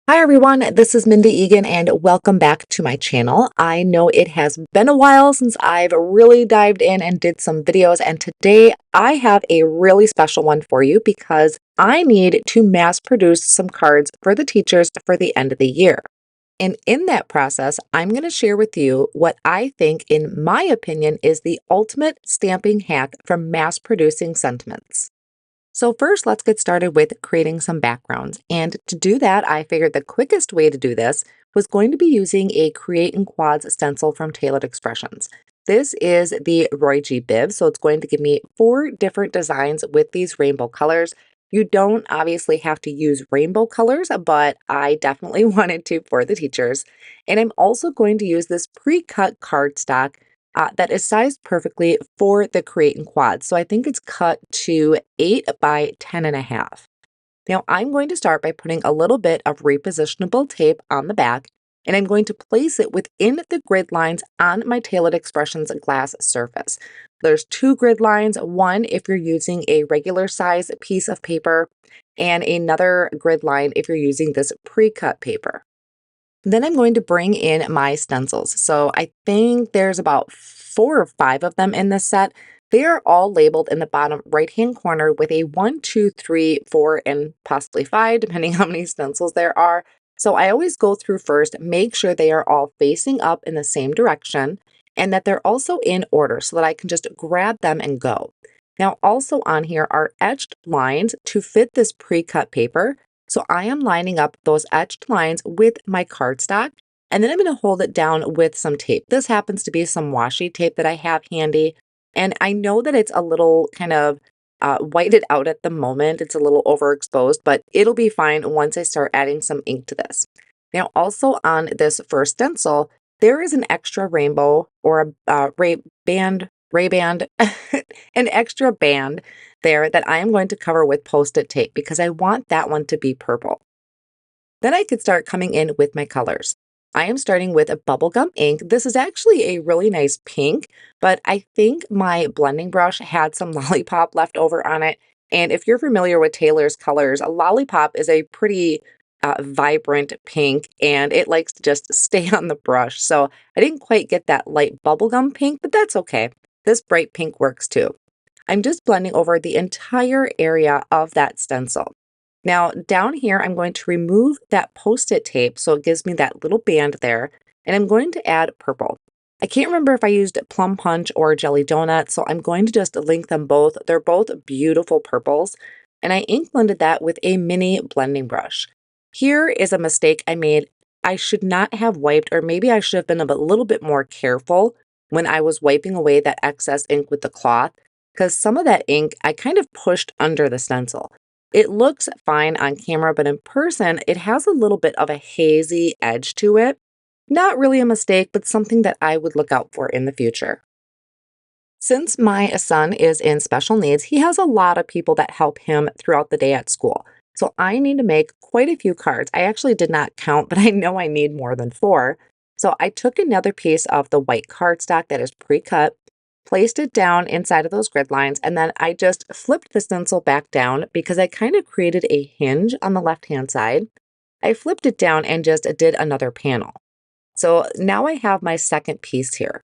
Hi everyone, this is Mindy Eggen and welcome back to my channel. I know it has been a while since I've really dived in and did some videos, and today I have a really special one for you because I need to mass produce some cards for the teachers for the end of the year. And in that process, I'm going to share with you what I think, in my opinion, is the ultimate stamping hack for mass producing sentiments. So first, let's get started with creating some backgrounds. And to do that, I figured the quickest way to do this was going to be using a Create in Quads stencil from Tailored Expressions. This is the ROYGBIV, so it's going to give me 4 different designs with these rainbow colors. You don't obviously have to use rainbow colors, but I definitely wanted to for the teachers. And I'm also going to use this pre-cut cardstock that is sized perfectly for the Create in Quad. So I think it's cut to 8 by 10.5. Now I'm going to start by putting a little bit of repositionable tape on the back, and I'm going to place it within the grid lines on my Tailored Expressions glass surface. There's 2 grid lines, one if you're using a regular size piece of paper, and another grid line if you're using this pre-cut paper. Then I'm going to bring in my stencils. So I think there's about 4 or 5 of them in this set. They are all labeled in the bottom right-hand corner with a 1, 2, 3, 4, and possibly 5, depending how many stencils there are. So I always go through first, make sure they are all facing up in the same direction and that they're also in order so that I can just grab them and go. Now also on here are etched lines to fit this pre-cut paper. So I am lining up those etched lines with my cardstock, and then I'm going to hold it down with some tape. This happens to be some washi tape that I have handy, and I know that it's a little kind of whited out at the moment. It's a little overexposed, but it'll be fine once I start adding some ink to this. Now, also on this first stencil, there is an extra rainbow or a ray band, an extra band there that I am going to cover with Post-it tape because I want that one to be purple. Then I could start coming in with my colors. I am starting with a Bubblegum Ink. This is actually a really nice pink, but I think my blending brush had some Lollipop left over on it. And if you're familiar with Taylor's colors, a Lollipop is a pretty vibrant pink, and it likes to just stay on the brush. So I didn't quite get that light bubblegum pink, but that's okay. This bright pink works too. I'm just blending over the entire area of that stencil. Now down here, I'm going to remove that Post-it tape so it gives me that little band there, and I'm going to add purple. I can't remember if I used Plum Punch or Jelly Donut, so I'm going to just link them both. They're both beautiful purples, and I ink blended that with a mini blending brush. Here is a mistake I made. I should not have wiped, or maybe I should have been a little bit more careful when I was wiping away that excess ink with the cloth, because some of that ink I kind of pushed under the stencil. It looks fine on camera, but in person, it has a little bit of a hazy edge to it. Not really a mistake, but something that I would look out for in the future. Since my son is in special needs, he has a lot of people that help him throughout the day at school. So I need to make quite a few cards. I actually did not count, but I know I need more than 4. So I took another piece of the white cardstock that is pre-cut, placed it down inside of those grid lines, and then I just flipped the stencil back down because I kind of created a hinge on the left-hand side. I flipped it down and just did another panel. So now I have my second piece here.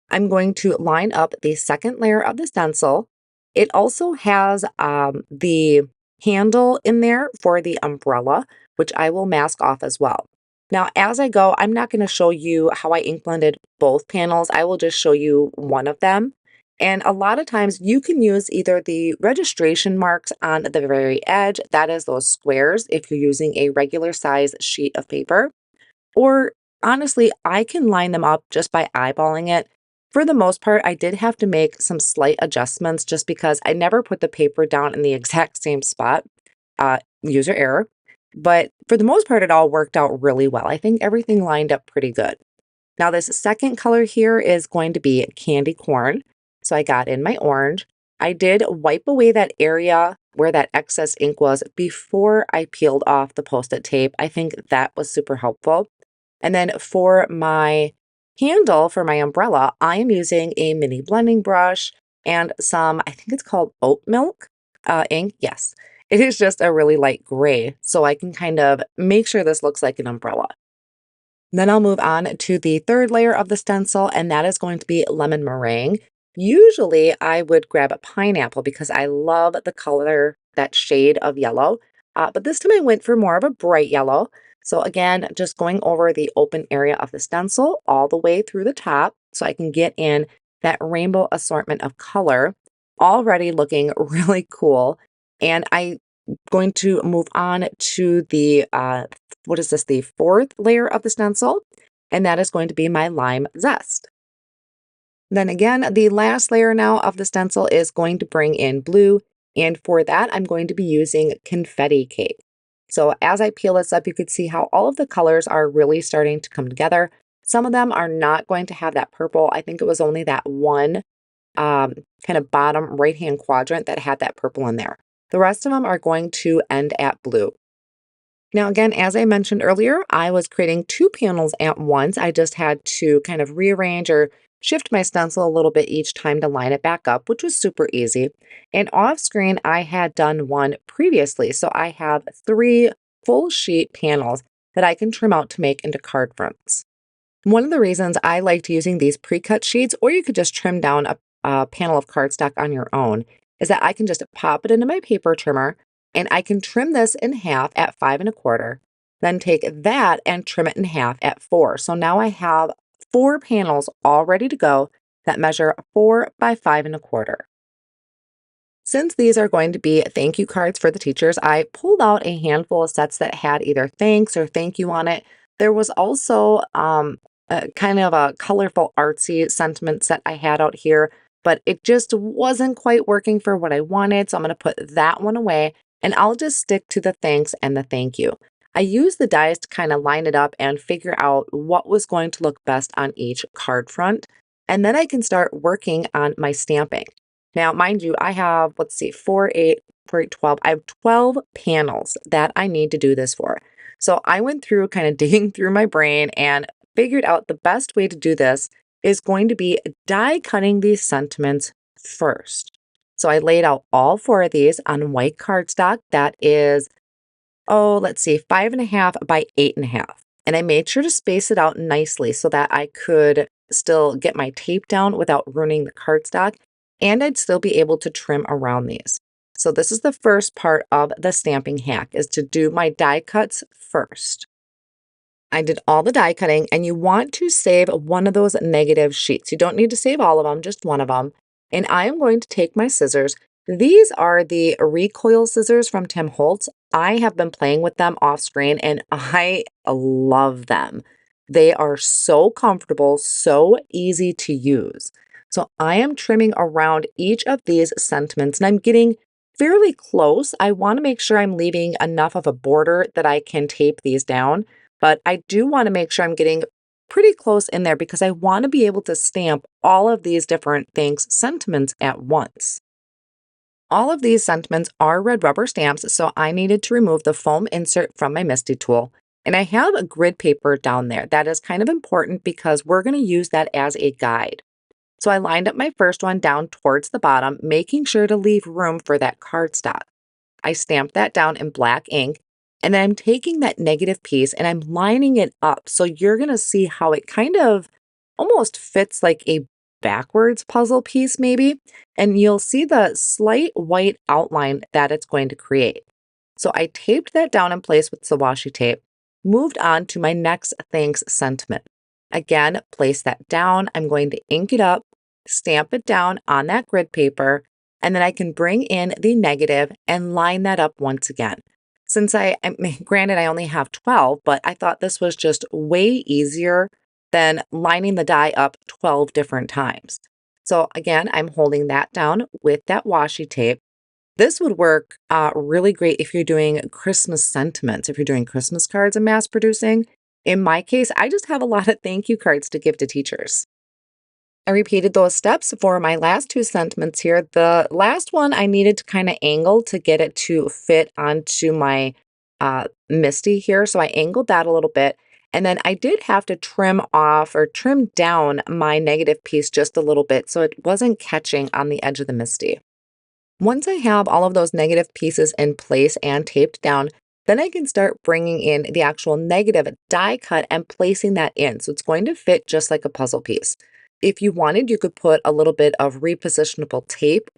I'm going to line up the second layer of the stencil. It also has the handle in there for the umbrella, which I will mask off as well. Now, as I go, I'm not going to show you how I ink blended both panels. I will just show you one of them. And a lot of times you can use either the registration marks on the very edge, that is those squares, if you're using a regular size sheet of paper, or honestly, I can line them up just by eyeballing it. For the most part, I did have to make some slight adjustments just because I never put the paper down in the exact same spot, user error. But for the most part, it all worked out really well. I think everything lined up pretty good. Now this second color here is going to be candy corn. So I got in my orange. I did wipe away that area where that excess ink was before I peeled off the Post-it tape. I think that was super helpful. And then for my handle for my umbrella, I am using a mini blending brush and some, I think it's called oat milk ink. Yes. It is just a really light gray, so I can kind of make sure this looks like an umbrella. Then I'll move on to the third layer of the stencil, and that is going to be lemon meringue. Usually I would grab a pineapple because I love the color, that shade of yellow, but this time I went for more of a bright yellow. So again, just going over the open area of the stencil all the way through the top so I can get in that rainbow assortment of color, already looking really cool. And I'm going to move on to the what is this, the fourth layer of the stencil, and that is going to be my lime zest. Then again, the last layer now of the stencil is going to bring in blue, and for that, I'm going to be using Confetti Cake. So as I peel this up, you can see how all of the colors are really starting to come together. Some of them are not going to have that purple. I think it was only that one kind of bottom right-hand quadrant that had that purple in there. The rest of them are going to end at blue. Now, again, as I mentioned earlier, I was creating two panels at once. I just had to kind of rearrange or shift my stencil a little bit each time to line it back up, which was super easy. And off screen, I had done one previously. So I have 3 full sheet panels that I can trim out to make into card fronts. One of the reasons I liked using these pre-cut sheets, or you could just trim down a panel of cardstock on your own, is that I can just pop it into my paper trimmer, and I can trim this in half at 5 1/4, then take that and trim it in half at 4. So now I have 4 panels all ready to go that measure 4 by 5 1/4. Since these are going to be thank you cards for the teachers, I pulled out a handful of sets that had either thanks or thank you on it. There was also a kind of a colorful artsy sentiment set I had out here, but it just wasn't quite working for what I wanted. So I'm going to put that one away, and I'll just stick to the thanks and the thank you. I used the dies to kind of line it up and figure out what was going to look best on each card front. And then I can start working on my stamping. Now, mind you, I have, let's see, 4, 8, 4, 8, 12. I have 12 panels that I need to do this for. So I went through kind of digging through my brain and figured out the best way to do this is going to be die cutting these sentiments first. So I laid out all 4 of these on white cardstock that is, oh, let's see, 5 1/2 by 8 1/2. And I made sure to space it out nicely so that I could still get my tape down without ruining the cardstock, and I'd still be able to trim around these. So this is the first part of the stamping hack, is to do my die cuts first. I did all the die cutting, and you want to save one of those negative sheets. You don't need to save all of them, just one of them. And I am going to take my scissors. These are the recoil scissors from Tim Holtz. I have been playing with them off screen, and I love them. They are so comfortable, so easy to use. So I am trimming around each of these sentiments, and I'm getting fairly close. I want to make sure I'm leaving enough of a border that I can tape these down. But I do want to make sure I'm getting pretty close in there because I want to be able to stamp all of these different thanks sentiments at once. All of these sentiments are red rubber stamps, so I needed to remove the foam insert from my Misty tool. And I have a grid paper down there. That is kind of important because we're going to use that as a guide. So I lined up my first one down towards the bottom, making sure to leave room for that cardstock. I stamped that down in black ink. And then I'm taking that negative piece and I'm lining it up. So you're going to see how it kind of almost fits like a backwards puzzle piece maybe. And you'll see the slight white outline that it's going to create. So I taped that down in place with the washi tape, moved on to my next thanks sentiment. Again, place that down. I'm going to ink it up, stamp it down on that grid paper, and then I can bring in the negative and line that up once again. Since granted, I only have 12, but I thought this was just way easier than lining the die up 12 different times. So again, I'm holding that down with that washi tape. This would work really great if you're doing Christmas sentiments, if you're doing Christmas cards and mass producing. In my case, I just have a lot of thank you cards to give to teachers. I repeated those steps for my last 2 sentiments here. The last one I needed to kind of angle to get it to fit onto my Misty here. So I angled that a little bit. And then I did have to trim off or trim down my negative piece just a little bit so it wasn't catching on the edge of the Misty. Once I have all of those negative pieces in place and taped down, then I can start bringing in the actual negative die cut and placing that in. So it's going to fit just like a puzzle piece. If you wanted, you could put a little bit of repositionable tape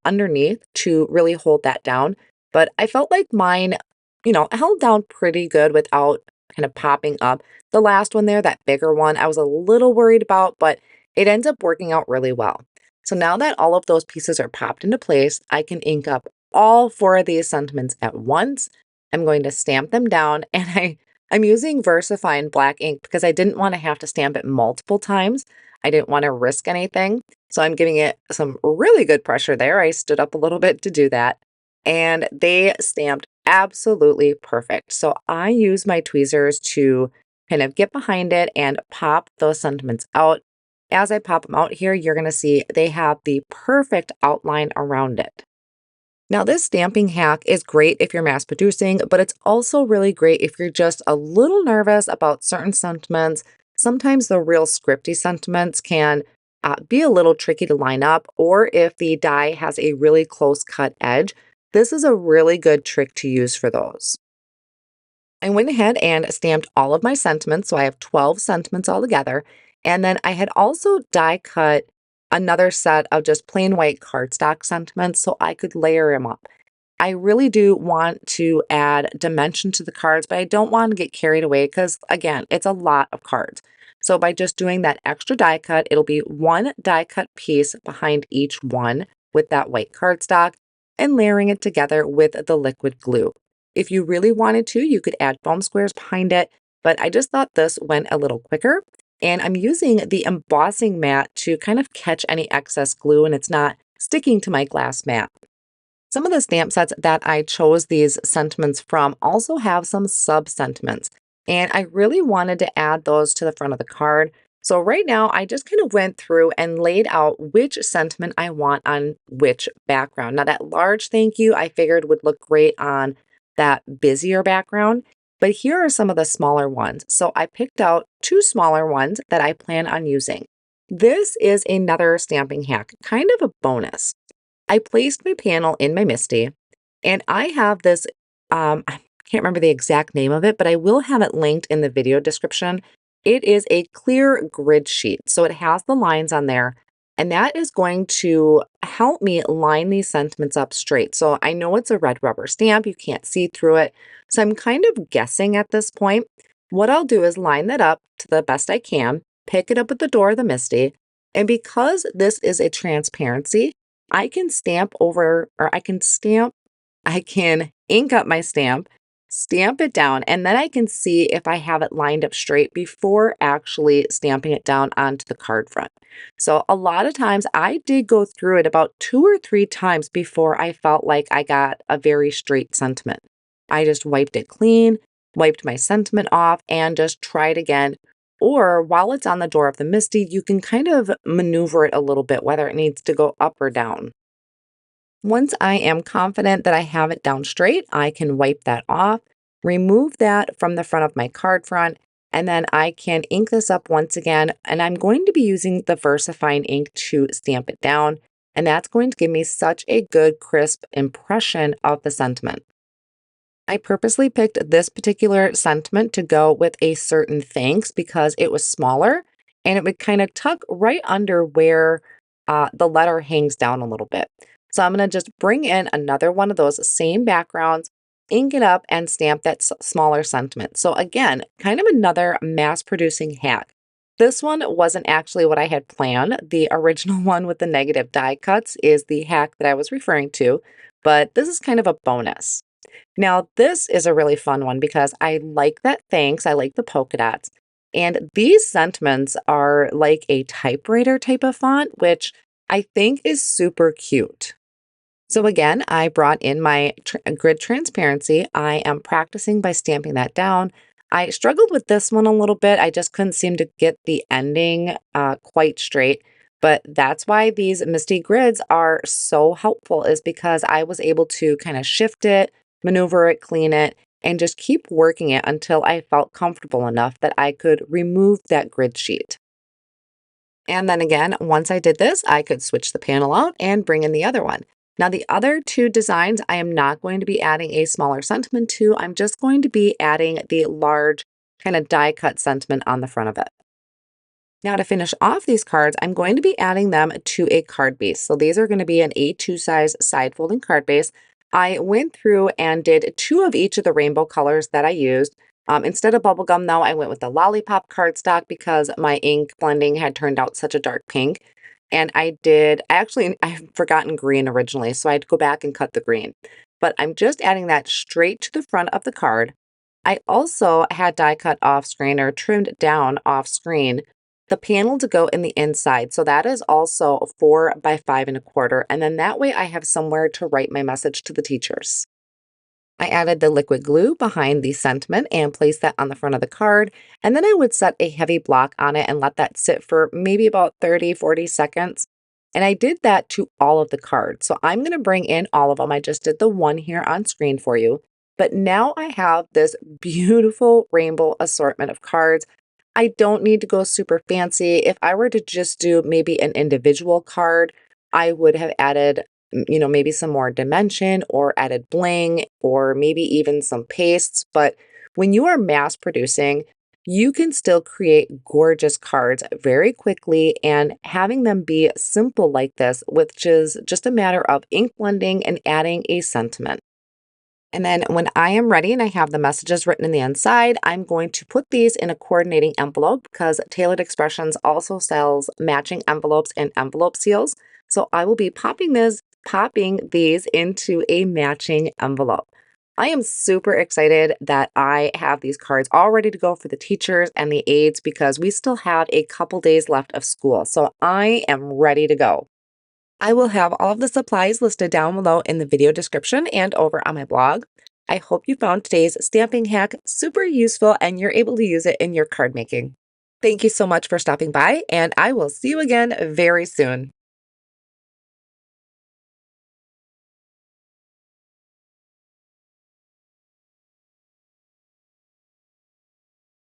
underneath to really hold that down. But I felt like mine, held down pretty good without kind of popping up. The last one there, that bigger one, I was a little worried about, but it ends up working out really well. So now that all of those pieces are popped into place, I can ink up all four of these sentiments at once. I'm going to stamp them down, and I'm using VersaFine black ink because I didn't want to have to stamp it multiple times. I didn't want to risk anything. So I'm giving it some really good pressure there. I stood up a little bit to do that, and they stamped absolutely perfect. So I use my tweezers to kind of get behind it and pop those sentiments out. As I pop them out here, you're going to see they have the perfect outline around it. Now, this stamping hack is great if you're mass producing, but it's also really great if you're just a little nervous about certain sentiments. Sometimes the real scripty sentiments can be a little tricky to line up, or if the die has a really close cut edge, this is a really good trick to use for those. I went ahead and stamped all of my sentiments, so I have 12 sentiments altogether. And then I had also die cut another set of just plain white cardstock sentiments so I could layer them up. I really do want to add dimension to the cards, but I don't want to get carried away because, again, it's a lot of cards. So by just doing that extra die cut, it'll be one die cut piece behind each one with that white cardstock and layering it together with the liquid glue. If you really wanted to, you could add foam squares behind it, but I just thought this went a little quicker. And I'm using the embossing mat to kind of catch any excess glue and it's not sticking to my glass mat. Some of the stamp sets that I chose these sentiments from also have some sub-sentiments, and I really wanted to add those to the front of the card. So right now, I just kind of went through and laid out which sentiment I want on which background. Now that large thank you, I figured would look great on that busier background, but here are some of the smaller ones. So I picked out two smaller ones that I plan on using. This is another stamping hack, kind of a bonus. I placed my panel in my Misty, and I have this, I can't remember the exact name of it, but I will have it linked in the video description. It is a clear grid sheet, so it has the lines on there, and that is going to help me line these sentiments up straight. So I know it's a red rubber stamp, you can't see through it, so I'm kind of guessing at this point. What I'll do is line that up to the best I can, pick it up at the door of the Misty, and because this is a transparency, I can stamp over, or I can ink up my stamp it down, and then I can see if I have it lined up straight before actually stamping it down onto the card front. So a lot of times I did go through it about 2 or 3 times before I felt like I got a very straight sentiment. I just wiped it clean, wiped my sentiment off, and just tried again. Or while it's on the door of the Misty, you can kind of maneuver it a little bit, whether it needs to go up or down. Once I am confident that I have it down straight, I can wipe that off, remove that from the front of my card front, and then I can ink this up once again. And I'm going to be using the VersaFine ink to stamp it down. And that's going to give me such a good, crisp impression of the sentiment. I purposely picked this particular sentiment to go with a certain thanks because it was smaller and it would kind of tuck right under where the letter hangs down a little bit. So I'm going to just bring in another one of those same backgrounds, ink it up, and stamp that smaller sentiment. So again, kind of another mass producing hack. This one wasn't actually what I had planned. The original one with the negative die cuts is the hack that I was referring to, but this is kind of a bonus. Now, this is a really fun one because I like that thanks, I like the polka dots, and these sentiments are like a typewriter type of font, which I think is super cute. So again, I brought in my grid transparency. I am practicing by stamping that down. I struggled with this one a little bit. I just couldn't seem to get the ending quite straight. But that's why these Misty grids are so helpful, is because I was able to kind of shift it, maneuver it, clean it, and just keep working it until I felt comfortable enough that I could remove that grid sheet. And then again, once I did this, I could switch the panel out and bring in the other one. Now, the other two designs, I am not going to be adding a smaller sentiment to. I'm just going to be adding the large kind of die cut sentiment on the front of it. Now, to finish off these cards, I'm going to be adding them to a card base. So these are going to be an A2 size side folding card base. I went through and did 2 of each of the rainbow colors that I used. Instead of bubblegum, though, I went with the Lollipop cardstock because my ink blending had turned out such a dark pink. And I had forgotten green originally, so I had to go back and cut the green. But I'm just adding that straight to the front of the card. I also had die cut off screen or trimmed down off screen the panel to go in the inside. So that is also 4 by 5 1/4. And then that way I have somewhere to write my message to the teachers. I added the liquid glue behind the sentiment and placed that on the front of the card. And then I would set a heavy block on it and let that sit for maybe about 30-40 seconds. And I did that to all of the cards. So I'm going to bring in all of them. I just did the one here on screen for you. But now I have this beautiful rainbow assortment of cards. I don't need to go super fancy. If I were to just do maybe an individual card, I would have added maybe some more dimension or added bling or maybe even some pastes. But when you are mass producing, you can still create gorgeous cards very quickly, and having them be simple like this, which is just a matter of ink blending and adding a sentiment. And then when I am ready and I have the messages written in the inside, I'm going to put these in a coordinating envelope because Tailored Expressions also sells matching envelopes and envelope seals. So I will be popping these into a matching envelope. I am super excited that I have these cards all ready to go for the teachers and the aides because we still have a couple days left of school. So I am ready to go. I will have all of the supplies listed down below in the video description and over on my blog. I hope you found today's stamping hack super useful and you're able to use it in your card making. Thank you so much for stopping by, and I will see you again very soon.